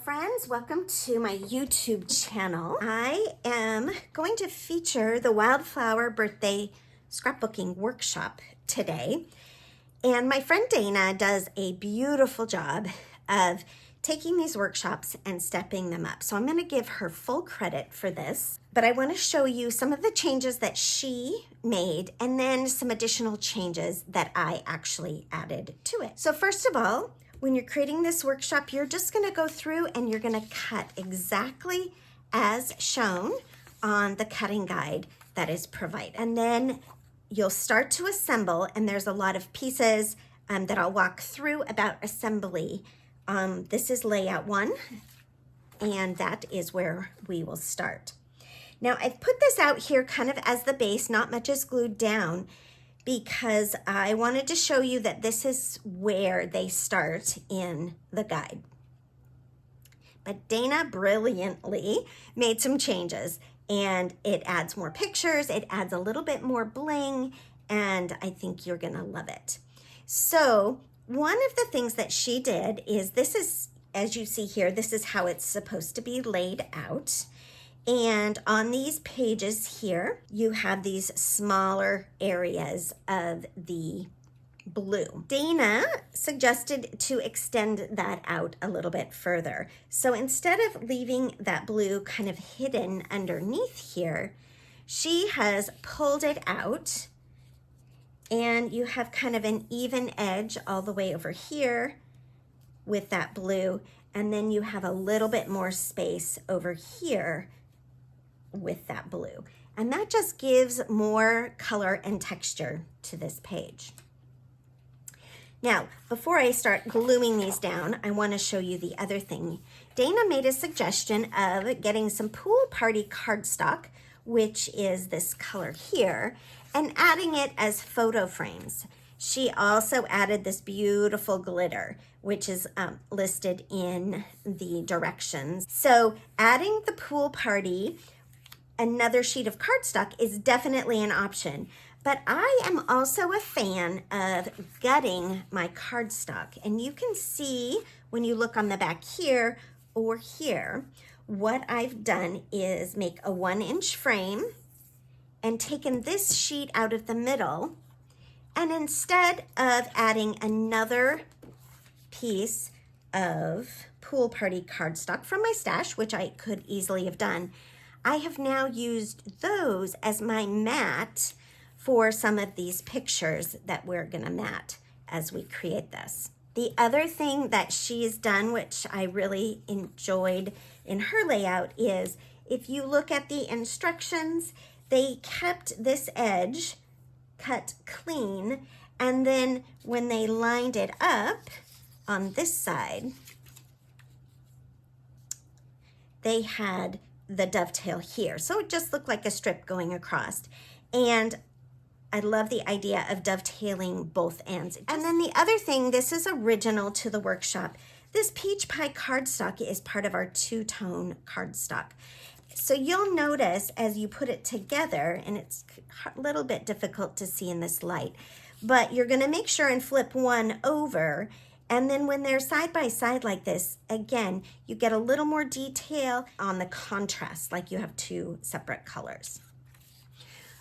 friends, welcome to my YouTube channel. I am going to feature the Wildflower birthday scrapbooking workshop today. And my friend Dana does a beautiful job of taking these workshops and stepping them up. So I'm going to give her full credit for this, but I want to show you some of the changes that she made and then some additional changes that I actually added to it. So first of all, when you're creating this workshop, you're just going to go through and you're going to cut exactly as shown on the cutting guide that is provided. And then you'll start to assemble, and there's a lot of pieces that I'll walk through about assembly. This is layout 1, and that is where we will start. Now, I've put this out here kind of as the base, not much is glued down, because I wanted to show you that this is where they start in the guide. But Dana brilliantly made some changes, and it adds more pictures, it adds a little bit more bling, and I think you're gonna love it. So one of the things that she did is, this is, as you see here, this is how it's supposed to be laid out. And on these pages here, you have these smaller areas of the blue. Dana suggested to extend that out a little bit further. So instead of leaving that blue kind of hidden underneath here, she has pulled it out, and you have kind of an even edge all the way over here with that blue, and then you have a little bit more space over here with that blue. And that just gives more color and texture to this page. Now, before I start gluing these down, I want to show you the other thing. Dana made a suggestion of getting some pool party cardstock, which is this color here, and adding it as photo frames. She also added this beautiful glitter, which is listed in the directions. So adding the pool party, another sheet of cardstock, is definitely an option. But I am also a fan of gutting my cardstock. And you can see when you look on the back here or here, what I've done is make a 1-inch frame and taken this sheet out of the middle. And instead of adding another piece of pool party cardstock from my stash, which I could easily have done, I have now used those as my mat for some of these pictures that we're gonna mat as we create this. The other thing that she's done, which I really enjoyed in her layout, is if you look at the instructions, they kept this edge cut clean, and then when they lined it up on this side, they had the dovetail here. So it just looked like a strip going across. And I love the idea of dovetailing both ends. And then the other thing, this is original to the workshop. This peach pie cardstock is part of our two-tone cardstock. So you'll notice as you put it together, and it's a little bit difficult to see in this light, but you're gonna make sure and flip one over, and then when they're side by side like this, again, you get a little more detail on the contrast, like you have two separate colors.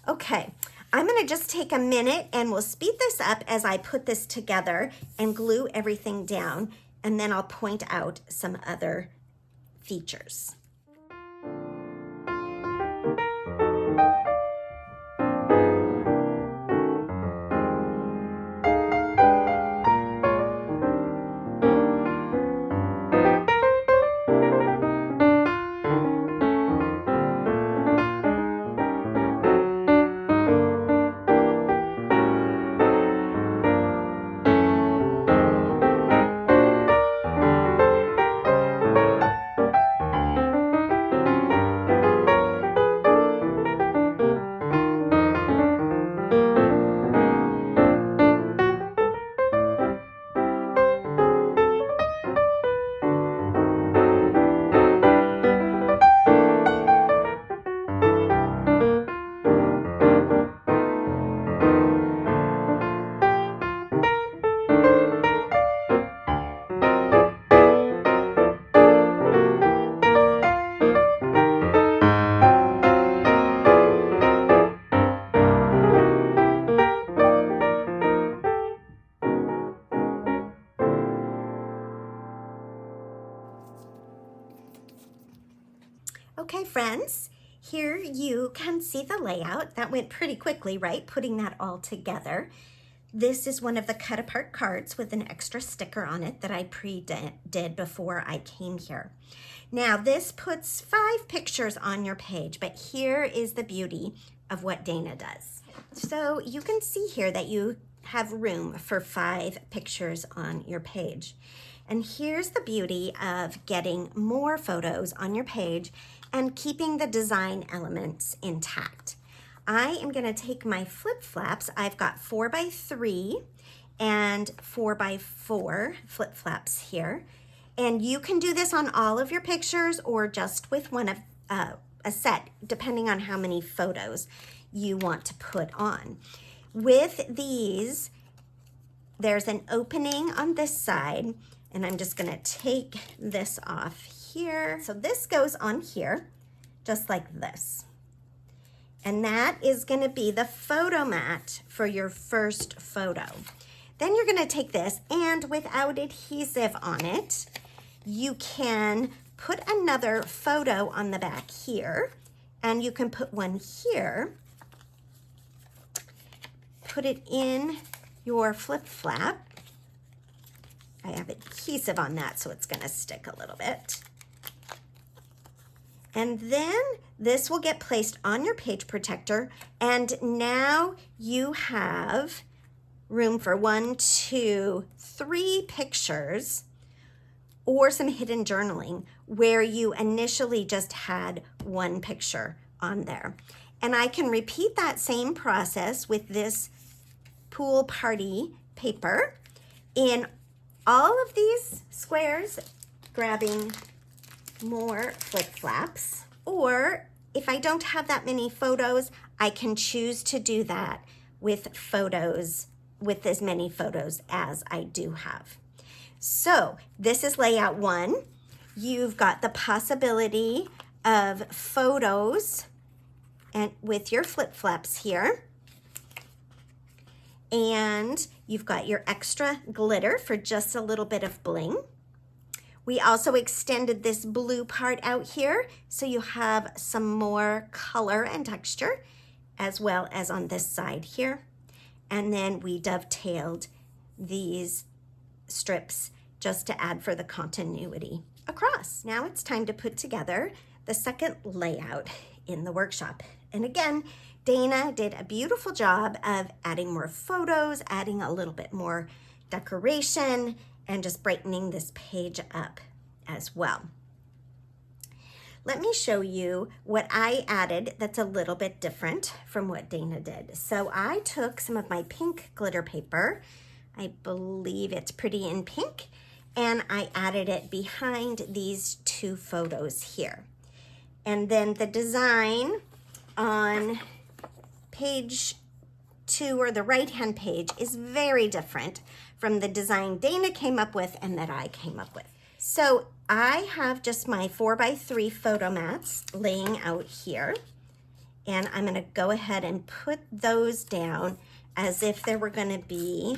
Okay, I'm gonna just take a minute and we'll speed this up as I put this together and glue everything down, and then I'll point out some other features. Okay, friends, here you can see the layout. That went pretty quickly, right? Putting that all together. This is one of the cut apart cards with an extra sticker on it that I pre-did before I came here. Now this puts 5 pictures on your page, but here is the beauty of what Dana does. So you can see here that you have room for 5 pictures on your page. And here's the beauty of getting more photos on your page and keeping the design elements intact. I am gonna take my flip flaps. I've got 4x3 and 4x4 flip flaps here. And you can do this on all of your pictures or just with one of a set, depending on how many photos you want to put on. With these, there's an opening on this side, and I'm just gonna take this off here. So this goes on here, just like this. And that is gonna be the photo mat for your first photo. Then you're gonna take this, and without adhesive on it, you can put another photo on the back here, and you can put one here, put it in your flip flap. I have adhesive on that, so it's gonna stick a little bit. And then this will get placed on your page protector, and now you have room for 1, 2, 3 pictures or some hidden journaling where you initially just had 1 picture on there. And I can repeat that same process with this pool party paper in all of these squares, grabbing more flip flaps. Or if I don't have that many photos, I can choose to do that with photos, with as many photos as I do have. So this is layout 1. You've got the possibility of photos and with your flip flaps here. And you've got your extra glitter for just a little bit of bling. We also extended this blue part out here, so you have some more color and texture, as well as on this side here. And then we dovetailed these strips just to add for the continuity across. Now it's time to put together the second layout in the workshop. And again, Dana did a beautiful job of adding more photos, adding a little bit more decoration, and just brightening this page up as well. Let me show you what I added that's a little bit different from what Dana did. So I took some of my pink glitter paper, I believe it's pretty in pink, and I added it behind these 2 photos here. And then the design on page 2, or the right-hand page, is very different from the design Dana came up with and that I came up with. So I have just my 4x3 photo mats laying out here, and I'm gonna go ahead and put those down as if there were gonna be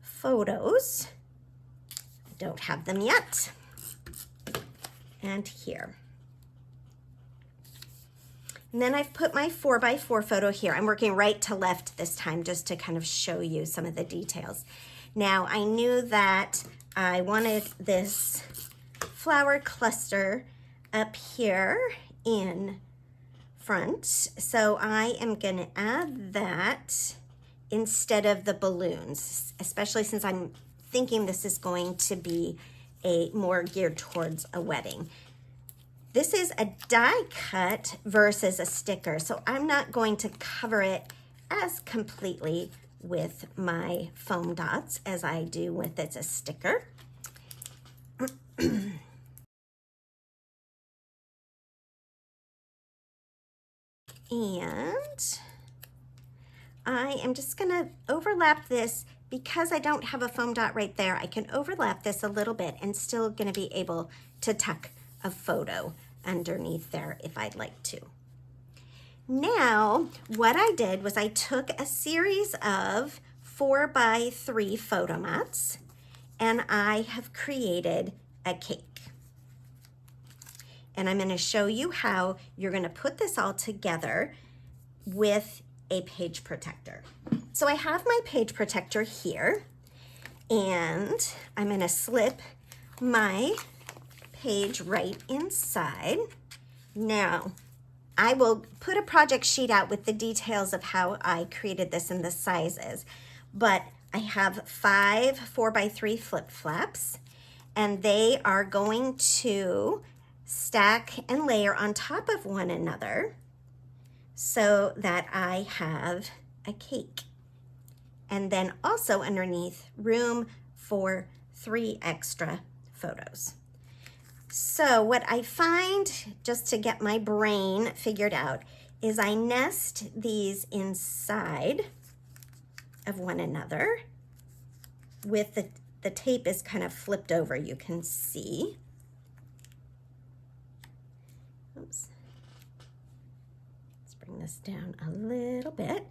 photos. I don't have them yet. And here. And then I've put my 4x4 photo here. I'm working right to left this time just to kind of show you some of the details. Now I knew that I wanted this flower cluster up here in front, so I am gonna add that instead of the balloons, especially since I'm thinking this is going to be a more geared towards a wedding. This is a die cut versus a sticker, so I'm not going to cover it as completely with my foam dots as I do with it's a sticker. And I am just gonna overlap this because I don't have a foam dot right there. I can overlap this a little bit and still gonna be able to tuck a photo underneath there if I'd like to. Now, what I did was I took a series of 4x3 photo mats and I have created a cake. and I'm going to show you how you're going to put this all together with a page protector. So I have my page protector here, and I'm going to slip my page right inside. Now, I will put a project sheet out with the details of how I created this and the sizes, but I have 5 4x3 flip flaps, and they are going to stack and layer on top of one another so that I have a cake. And then also underneath, room for 3 extra photos. So what I find, just to get my brain figured out, is I nest these inside of one another with the tape is kind of flipped over, you can see. Oops. Let's bring this down a little bit.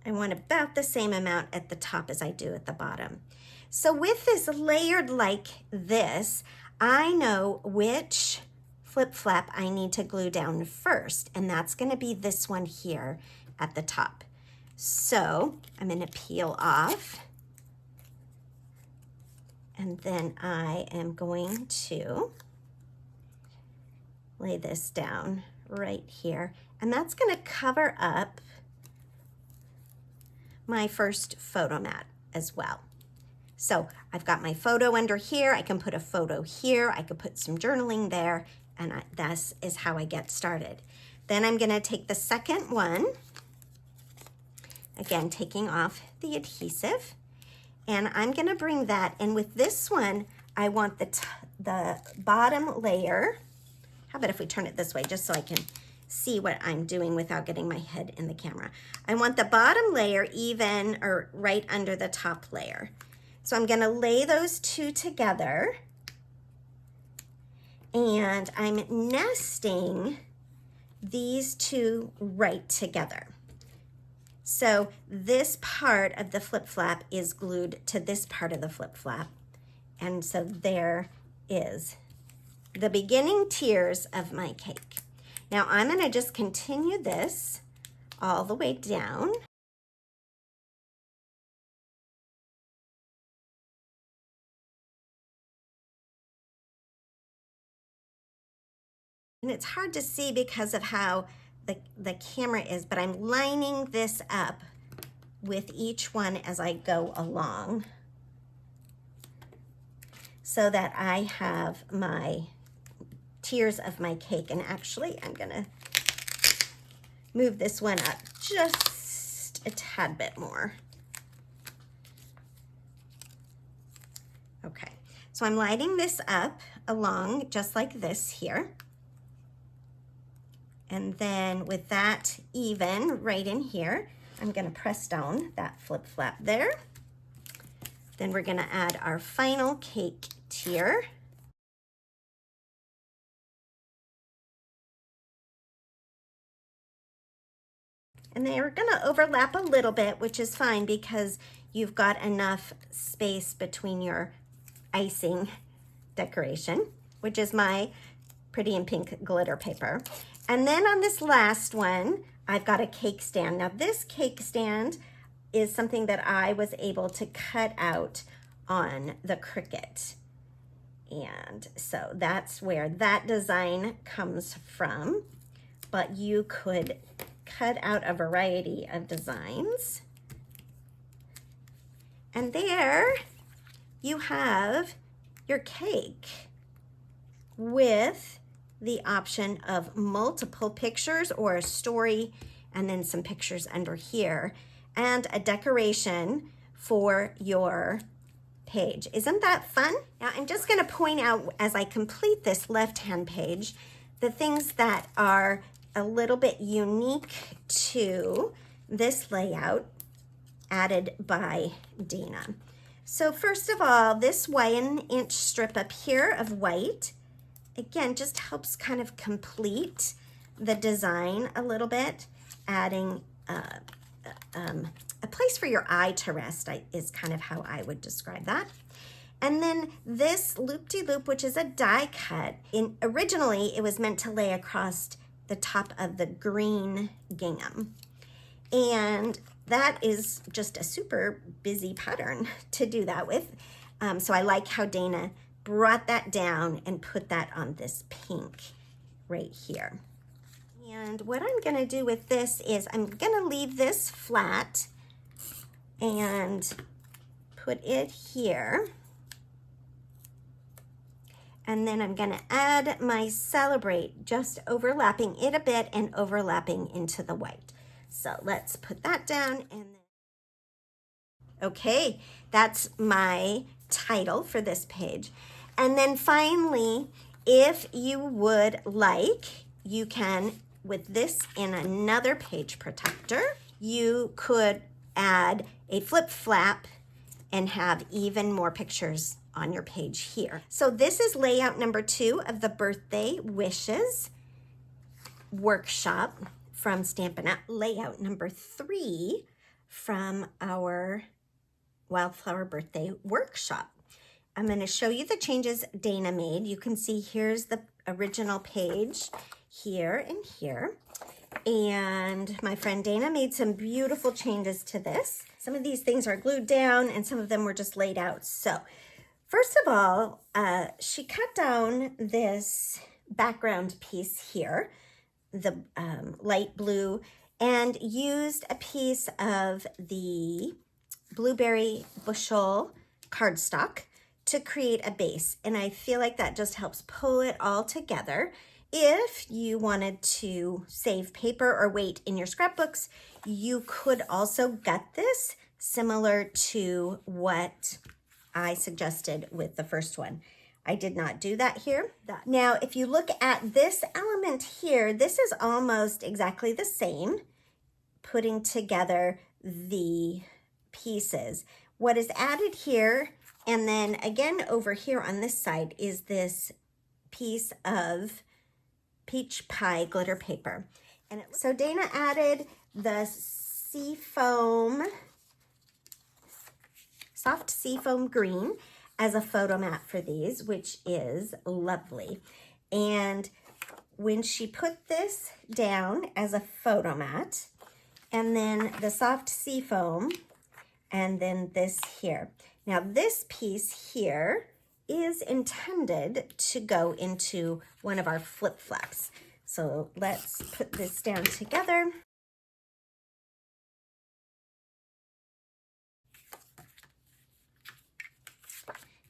I want about the same amount at the top as I do at the bottom. So with this layered like this, I know which flip flap I need to glue down first, and that's going to be this one here at the top. So I'm going to peel off, and then I am going to lay this down right here, and that's going to cover up my first photo mat as well. So I've got my photo under here, I can put a photo here, I could put some journaling there, and this is how I get started. Then I'm gonna take the second one, again taking off the adhesive, and I'm gonna bring that, and with this one, I want the bottom layer. How about if we turn it this way, just so I can see what I'm doing without getting my head in the camera. I want the bottom layer even or right under the top layer. So I'm gonna lay those two together, and I'm nesting these two right together. So this part of the flip flap is glued to this part of the flip flap, and so there is the beginning tiers of my cake. Now I'm gonna just continue this all the way down. And it's hard to see because of how the camera is, but I'm lining this up with each one as I go along so that I have my tiers of my cake. And actually, I'm gonna move this one up just a tad bit more. Okay, so I'm lining this up along just like this here. And then with that even right in here, I'm gonna press down that flip flap there. Then we're gonna add our final cake tier. And they are gonna overlap a little bit, which is fine because you've got enough space between your icing decoration, which is my pretty and pink glitter paper. And then on this last one, I've got a cake stand. Now this cake stand is something that I was able to cut out on the Cricut. And so that's where that design comes from. But you could cut out a variety of designs. And there you have your cake with the option of multiple pictures or a story, and then some pictures under here, and a decoration for your page. Isn't that fun? Now I'm just gonna point out as I complete this left-hand page, the things that are a little bit unique to this layout added by Dana. So first of all, this 1-inch strip up here of white, again, just helps kind of complete the design a little bit, adding a place for your eye to rest is kind of how I would describe that. And then this loop-de-loop, which is a die cut, originally it was meant to lay across the top of the green gingham. And that is just a super busy pattern to do that with. So I like how Dana brought that down and put that on this pink right here. And what I'm gonna do with this is I'm gonna leave this flat and put it here. And then I'm gonna add my Celebrate, just overlapping it a bit and overlapping into the white. So let's put that down and then, okay, that's my title for this page. And then finally, if you would like, you can, with this in another page protector, you could add a flip flap and have even more pictures on your page here. So this is layout number 2 of the Birthday Wishes workshop from Stampin' Up. Layout number 3 from our Wildflower Birthday workshop. I'm going to show you the changes Dana made. You can see here's the original page here and here. And my friend Dana made some beautiful changes to this. Some of these things are glued down and some of them were just laid out. So first of all, she cut down this background piece here, the light blue, and used a piece of the blueberry bushel cardstock to create a base. And I feel like that just helps pull it all together. If you wanted to save paper or weight in your scrapbooks, you could also gut this similar to what I suggested with the first one. I did not do that here. Now, if you look at this element here, this is almost exactly the same, putting together the pieces. What is added here, and then again over here on this side, is this piece of peach pie glitter paper. And so Dana added the soft seafoam green as a photo mat for these, which is lovely. And when she put this down as a photo mat, and then the soft seafoam, and then this here. Now this piece here is intended to go into one of our flip flaps. So let's put this down together.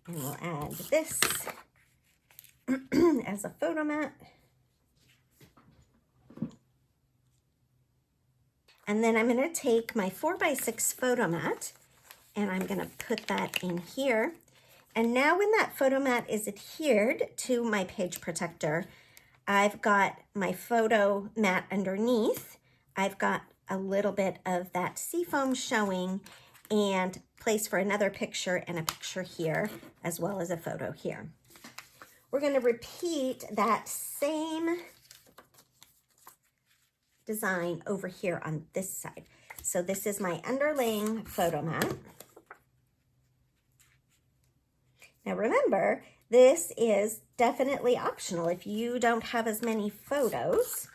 And we'll add this as a photo mat. And then I'm going to take my 4x6 photo mat and I'm going to put that in here. And now when that photo mat is adhered to my page protector, I've got my photo mat underneath. I've got a little bit of that seafoam showing and place for another picture and a picture here, as well as a photo here. We're going to repeat that same design over here on this side. So this is my underlaying photo mat. Now remember, this is definitely optional. If you don't have as many photos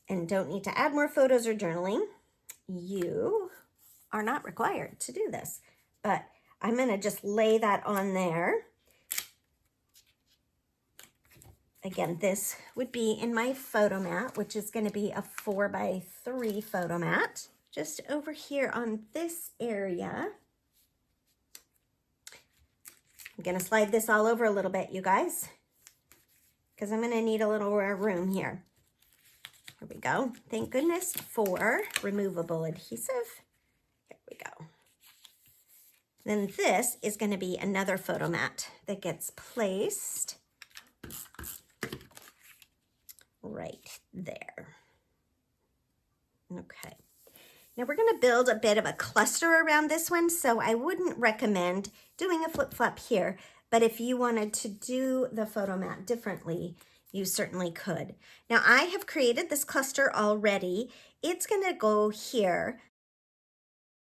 and don't need to add more photos or journaling, you are not required to do this. But I'm going to just lay that on there. Again, this would be in my photo mat, which is going to be a 4x3 photo mat. Just over here on this area, I'm going to slide this all over a little bit, you guys, because I'm going to need a little more room here. Here we go. Thank goodness for removable adhesive. Here we go. Then this is going to be another photo mat that gets placed right there. Okay. Now we're going to build a bit of a cluster around this one, so I wouldn't recommend doing a flip flap here, but if you wanted to do the photo mat differently, you certainly could. Now I have created this cluster already. It's going to go here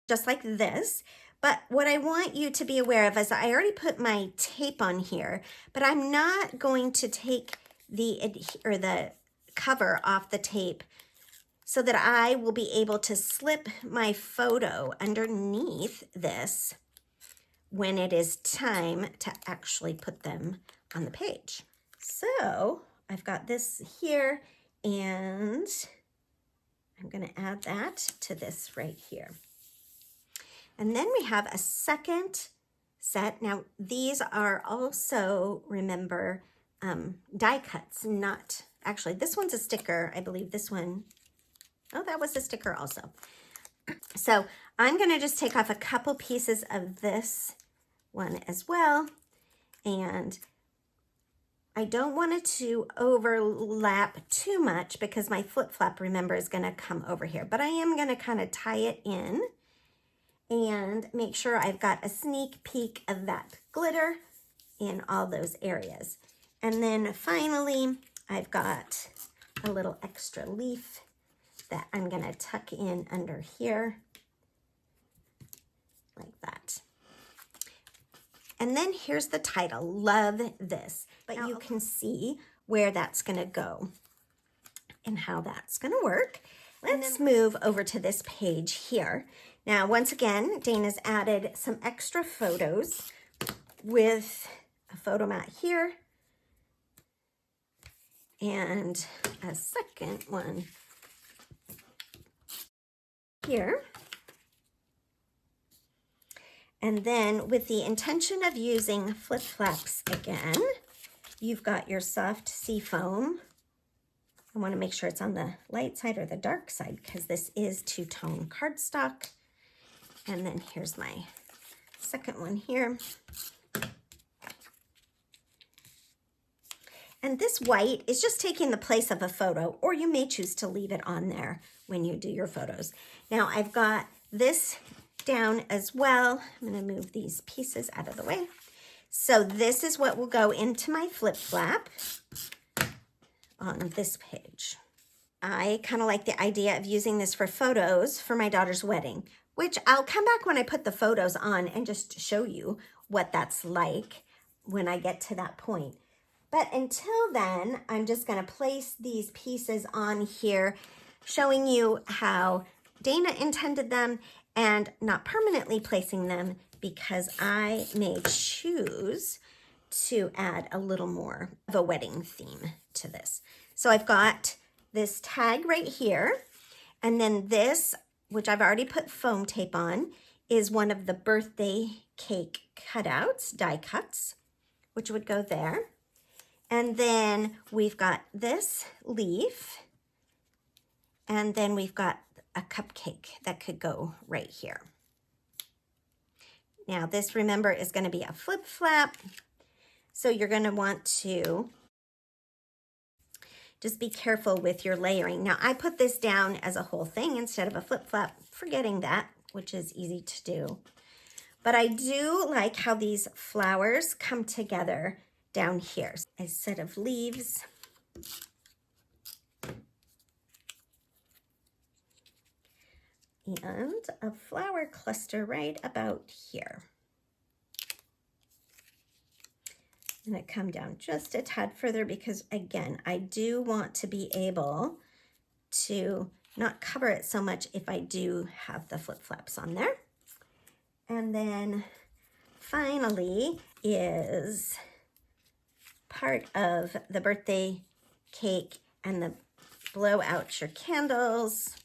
just like this, But what I want you to be aware of is I already put my tape on here, but I'm not going to take the cover off the tape so that I will be able to slip my photo underneath this when it is time to actually put them on the page. So I've got this here, and I'm going to add that to this right here. And then we have a second set. Now these are also, remember, die cuts, not, actually this one's a sticker. I believe this one, oh, that was a sticker also. So I'm going to just take off a couple pieces of this one as well. And I don't want it to overlap too much because my flip flap, remember, is going to come over here. But I am going to kind of tie it in and make sure I've got a sneak peek of that glitter in all those areas. And then finally, I've got a little extra leaf that I'm going to tuck in under here like that. And then here's the title, Love This. But now you can see where that's going to go and how that's going to work. Let's move over to this page here. Now, once again, Dana's added some extra photos with a photo mat here and a second one here. And then with the intention of using flip flaps again, you've got your soft sea foam. I want to make sure it's on the light side or the dark side because this is two-tone cardstock. And then here's my second one here. And this white is just taking the place of a photo, or you may choose to leave it on there when you do your photos. Now I've got this down as well. I'm going to move these pieces out of the way. So this is what will go into my flip flap on this page. I kind of like the idea of using this for photos for my daughter's wedding, which I'll come back when I put the photos on and just show you what that's like when I get to that point. But until then, I'm just going to place these pieces on here, showing you how Dana intended them and not permanently placing them because I may choose to add a little more of a wedding theme to this. So I've got this tag right here, and then this, which I've already put foam tape on, is one of the birthday cake cutouts, die cuts, which would go there. And then we've got this leaf, and then we've got a cupcake that could go right here. Now this, remember, is going to be a flip flap, so you're going to want to just be careful with your layering. Now I put this down as a whole thing instead of a flip flap, forgetting that, which is easy to do. But I do like how these flowers come together down here. A set of leaves. And a flower cluster right about here. I'm going to come down just a tad further because, again, I do want to be able to not cover it so much if I do have the flip flaps on there. And then finally is part of the birthday cake and the blow out your candles.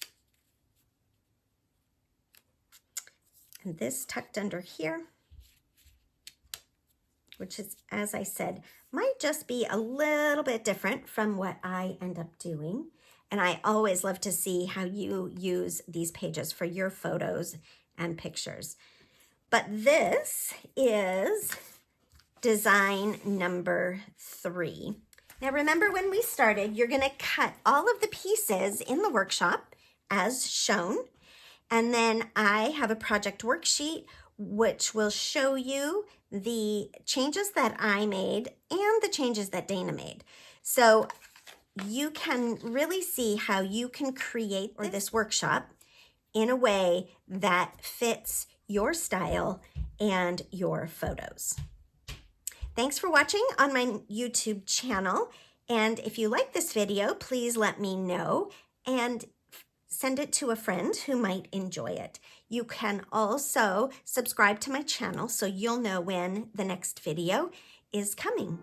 And this tucked under here, which is, as I said, might just be a little bit different from what I end up doing. And I always love to see how you use these pages for your photos and pictures. But this is design number 3. Now remember, when we started, you're going to cut all of the pieces in the workshop as shown. And then I have a project worksheet which will show you the changes that I made and the changes that Dana made. So you can really see how you can create this workshop in a way that fits your style and your photos. Thanks for watching on my YouTube channel. And if you like this video, please let me know and send it to a friend who might enjoy it. You can also subscribe to my channel so you'll know when the next video is coming.